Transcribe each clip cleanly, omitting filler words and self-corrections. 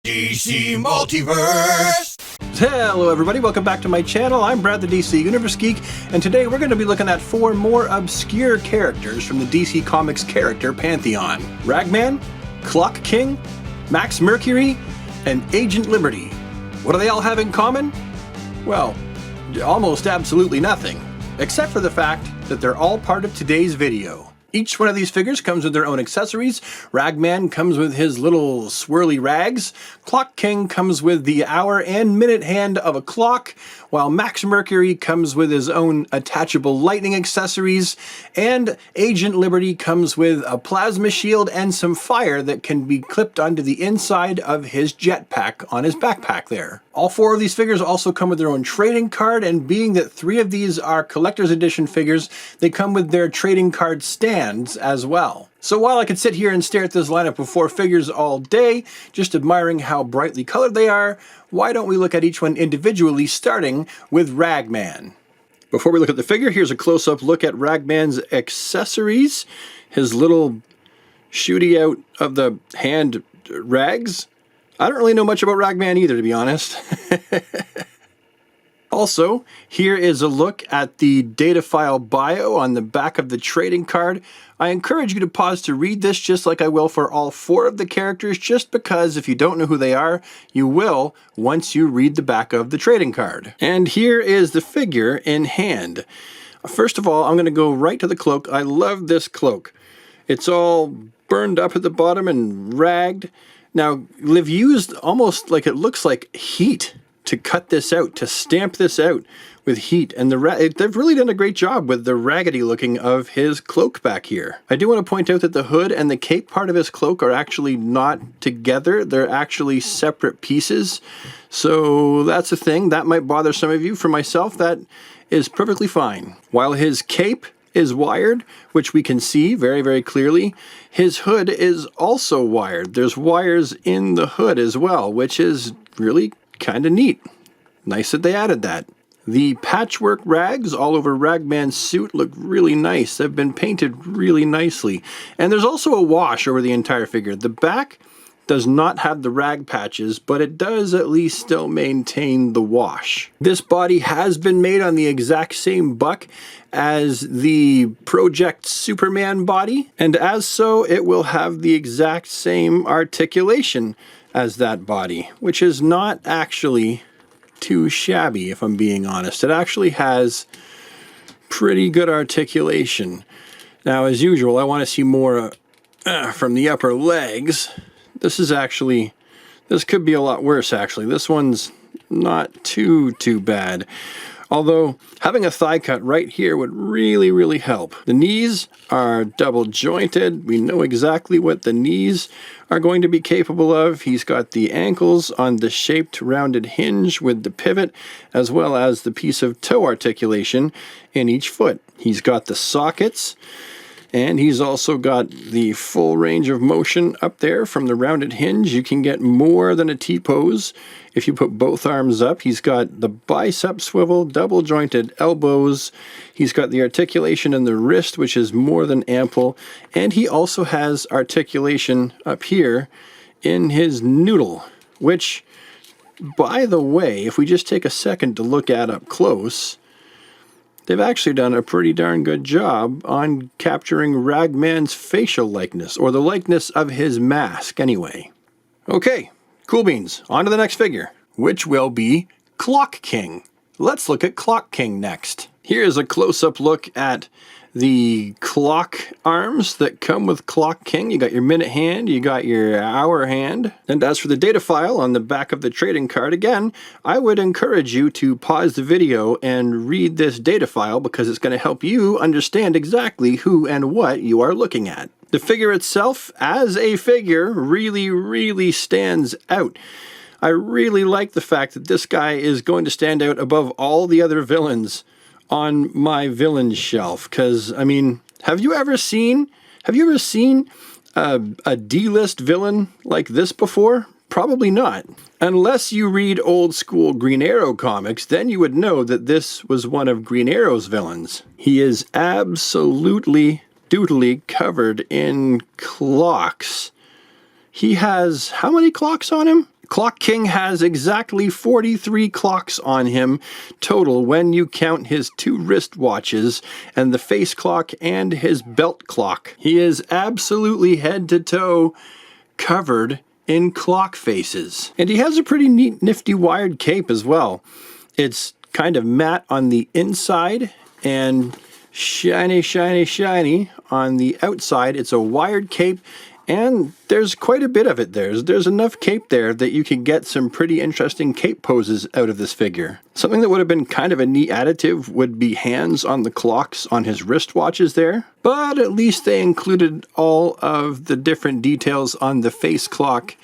DC Multiverse! Hello everybody, welcome back to my channel. I'm Brad the DC Universe Geek, and today we're going to be looking at 4 more obscure characters from the DC Comics character pantheon. Ragman, Clock King, Max Mercury, and Agent Liberty. What do they all have in common? Well, almost absolutely nothing, except for the fact that they're all part of today's video. Each one of these figures comes with their own accessories. Ragman comes with his little swirly rags. Clock King comes with the hour and minute hand of a clock, while Max Mercury comes with his own attachable lightning accessories, and Agent Liberty comes with a plasma shield and some fire that can be clipped onto the inside of his jetpack on his backpack there. All 4 of these figures also come with their own trading card, and being that 3 of these are collector's edition figures, they come with their trading card stands as well. So while I could sit here and stare at this lineup of 4 figures all day, just admiring how brightly colored they are, why don't we look at each one individually, starting with Ragman. Before we look at the figure, here's a close-up look at Ragman's accessories. His little shooty out of the hand rags. I don't really know much about Ragman either, to be honest. Also, here is a look at the data file bio on the back of the trading card. I encourage you to pause to read this just like I will for all 4 of the characters, just because if you don't know who they are, you will once you read the back of the trading card. And here is the figure in hand. First of all, I'm going to go right to the cloak. I love this cloak. It's all burned up at the bottom and ragged. Now, they've used almost like it looks like heat to cut this out, to stamp this out with heat, and they've really done a great job with the raggedy looking of his cloak back here. I do want to point out that the hood and the cape part of his cloak are actually not together. They're actually separate pieces, so that's a thing. That might bother some of you. For myself, that is perfectly fine. While his cape is wired, which we can see very, very clearly, his hood is also wired. There's wires in the hood as well, which is really kind of neat. Nice that they added that. The patchwork rags all over Ragman's suit look really nice. They've been painted really nicely. And there's also a wash over the entire figure. The back does not have the rag patches, but it does at least still maintain the wash. This body has been made on the exact same buck as the Project Superman body, and as so, it will have the exact same articulation as that body, which is not actually too shabby, if I'm being honest. It actually has pretty good articulation. Now, as usual, I want to see more from the upper legs. This could be a lot worse, actually. This one's not too bad. Although, having a thigh cut right here would really, really help. The knees are double jointed. We know exactly what the knees are going to be capable of. He's got the ankles on the shaped rounded hinge with the pivot, as well as the piece of toe articulation in each foot. He's got the sockets, and he's also got the full range of motion up there from the rounded hinge. You can get more than a T-pose if you put both arms up. He's got the bicep swivel, double jointed elbows. He's got the articulation in the wrist, which is more than ample. And he also has articulation up here in his noodle, which, by the way, if we just take a second to look at up close, they've actually done a pretty darn good job on capturing Ragman's facial likeness, or the likeness of his mask anyway. Okay, cool beans. On to the next figure, which will be Clock King. Let's look at Clock King next. Here's a close-up look at the clock arms that come with Clock King. You got your minute hand, you got your hour hand. And as for the data file on the back of the trading card, again, I would encourage you to pause the video and read this data file, because it's going to help you understand exactly who and what you are looking at. The figure itself, as a figure, really, really stands out. I really like the fact that this guy is going to stand out above all the other villains on my villain shelf, because, I mean, have you ever seen a D-list villain like this before? Probably not. Unless you read old school Green Arrow comics, then you would know that this was one of Green Arrow's villains. He is absolutely doodly covered in clocks. He has how many clocks on him? Clock King has exactly 43 clocks on him total when you count his 2 wristwatches and the face clock and his belt clock. He is absolutely head to toe covered in clock faces. And he has a pretty neat, nifty wired cape as well. It's kind of matte on the inside and shiny, shiny, shiny on the outside. It's a wired cape, and there's quite a bit of it there. There's enough cape there that you can get some pretty interesting cape poses out of this figure. Something that would have been kind of a neat additive would be hands on the clocks on his wristwatches there, but at least they included all of the different details on the face clock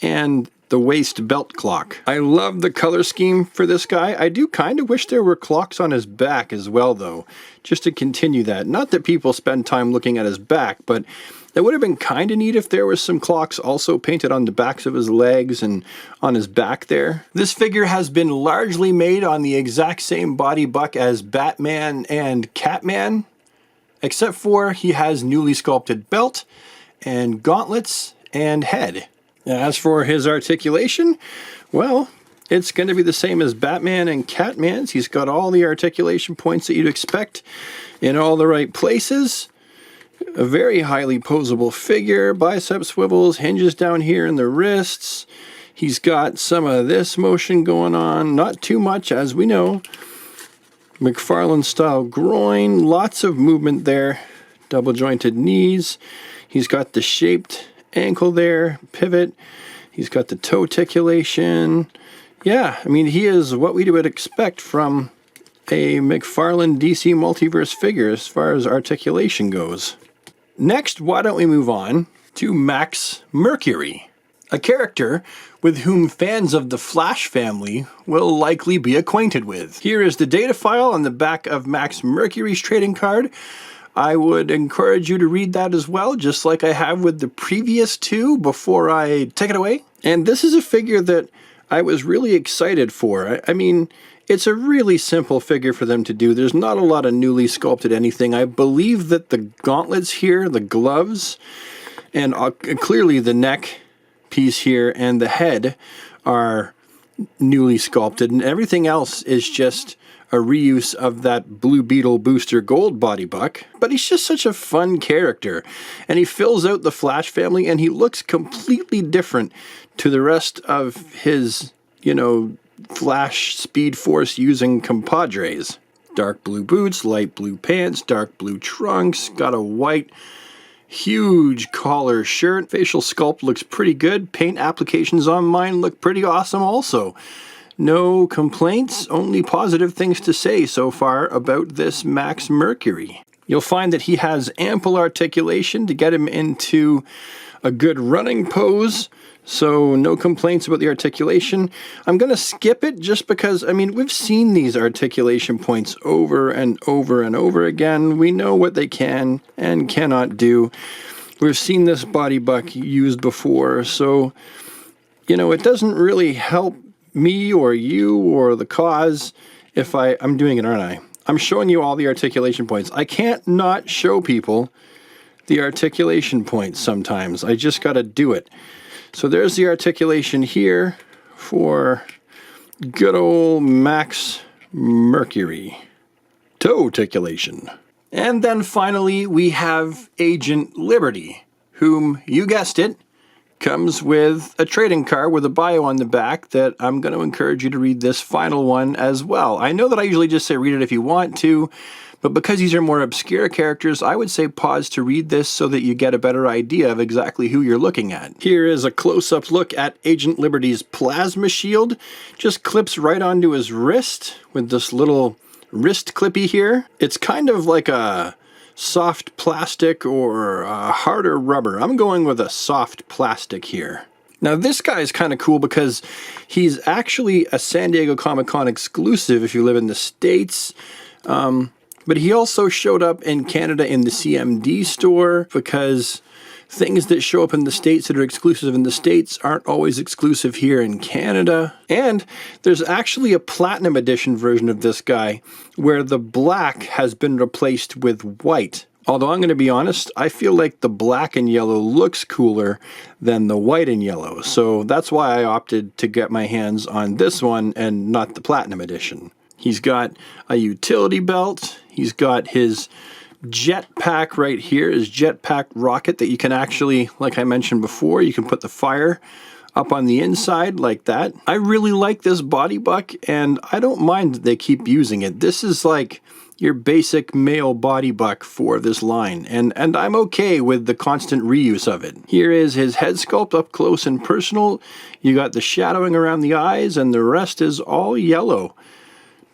and the waist belt clock. I love the color scheme for this guy. I do kind of wish there were clocks on his back as well, though, just to continue that. Not that people spend time looking at his back, but it would have been kind of neat if there was some clocks also painted on the backs of his legs and on his back there. This figure has been largely made on the exact same body buck as Batman and Catman, except for he has newly sculpted belt and gauntlets and head. As for his articulation, well, it's going to be the same as Batman and Catman's. He's got all the articulation points that you'd expect in all the right places. A very highly posable figure, bicep swivels, hinges down here in the wrists. He's got some of this motion going on, not too much as we know. McFarlane style groin, lots of movement there. Double jointed knees. He's got the shaped ankle there, pivot. He's got the toe articulation. Yeah, I mean, he is what we would expect from a McFarlane DC Multiverse figure as far as articulation goes. Next, why don't we move on to Max Mercury, a character with whom fans of the Flash family will likely be acquainted with. Here is the data file on the back of Max Mercury's trading card. I would encourage you to read that as well, just like I have with the previous 2 before I take it away. And this is a figure that I was really excited for. I mean, it's a really simple figure for them to do. There's not a lot of newly sculpted anything. I believe that the gauntlets here, the gloves, and clearly the neck piece here and the head are newly sculpted, and everything else is just a reuse of that Blue Beetle Booster Gold body buck. But he's just such a fun character, and he fills out the Flash family, and he looks completely different to the rest of his, you know, Flash Speed Force using compadres. Dark blue boots, light blue pants, dark blue trunks, got a white huge collar shirt. Facial sculpt looks pretty good. Paint applications on mine look pretty awesome also. No complaints, only positive things to say so far about this Max Mercury. You'll find that he has ample articulation to get him into a good running pose, so no complaints about the articulation. I'm going to skip it just because, I mean, we've seen these articulation points over and over and over again. We know what they can and cannot do. We've seen this body buck used before, so, you know, it doesn't really help me or you or the cause if I'm doing it, aren't I? I'm showing you all the articulation points. I can't not show people the articulation points sometimes. I just got to do it. So there's the articulation here for good old Max Mercury. Toe articulation. And then finally we have Agent Liberty, whom, you guessed it, comes with a trading card with a bio on the back that I'm going to encourage you to read this final one as well. I know that I usually just say read it if you want to, but because these are more obscure characters, I would say pause to read this so that you get a better idea of exactly who you're looking at. Here is a close-up look at Agent Liberty's plasma shield. Just clips right onto his wrist with this little wrist clippy here. It's kind of like a soft plastic or a harder rubber. I'm going with a soft plastic here. Now this guy is kind of cool because he's actually a San Diego Comic-Con exclusive if you live in the States. But he also showed up in Canada in the CMD store because things that show up in the States that are exclusive in the States aren't always exclusive here in Canada. And there's actually a Platinum Edition version of this guy where the black has been replaced with white Although I'm going to be honest, I feel like the black and yellow looks cooler than the white and yellow. So that's why I opted to get my hands on this one and not the Platinum Edition. He's got a utility belt. He's got his jetpack right here, his jetpack rocket that you can actually, like I mentioned before, you can put the fire up on the inside like that. I really like this body buck, and I don't mind that they keep using it. This is like your basic male body buck for this line, and I'm okay with the constant reuse of it. Here is his head sculpt up close and personal. You got the shadowing around the eyes, and the rest is all yellow.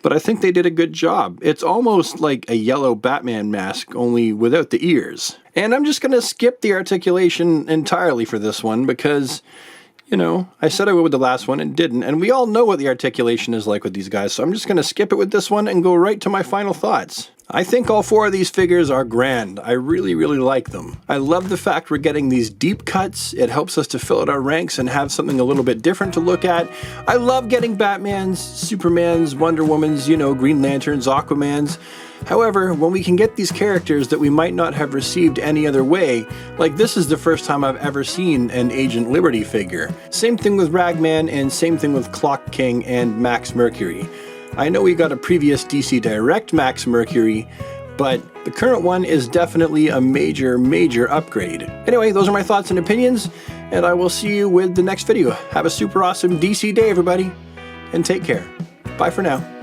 But I think they did a good job. It's almost like a yellow Batman mask, only without the ears. And I'm just gonna skip the articulation entirely for this one because, you know, I said I would with the last one and didn't, and we all know what the articulation is like with these guys, so I'm just going to skip it with this one and go right to my final thoughts. I think all four of these figures are grand. I really, really like them. I love the fact we're getting these deep cuts. It helps us to fill out our ranks and have something a little bit different to look at. I love getting Batmans, Supermans, Wonder Womans, you know, Green Lanterns, Aquamans. However, when we can get these characters that we might not have received any other way, like this is the first time I've ever seen an Agent Liberty figure. Same thing with Ragman, and same thing with Clock King and Max Mercury. I know we got a previous DC Direct Max Mercury, but the current one is definitely a major, major upgrade. Anyway, those are my thoughts and opinions, and I will see you with the next video. Have a super awesome DC day, everybody, and take care. Bye for now.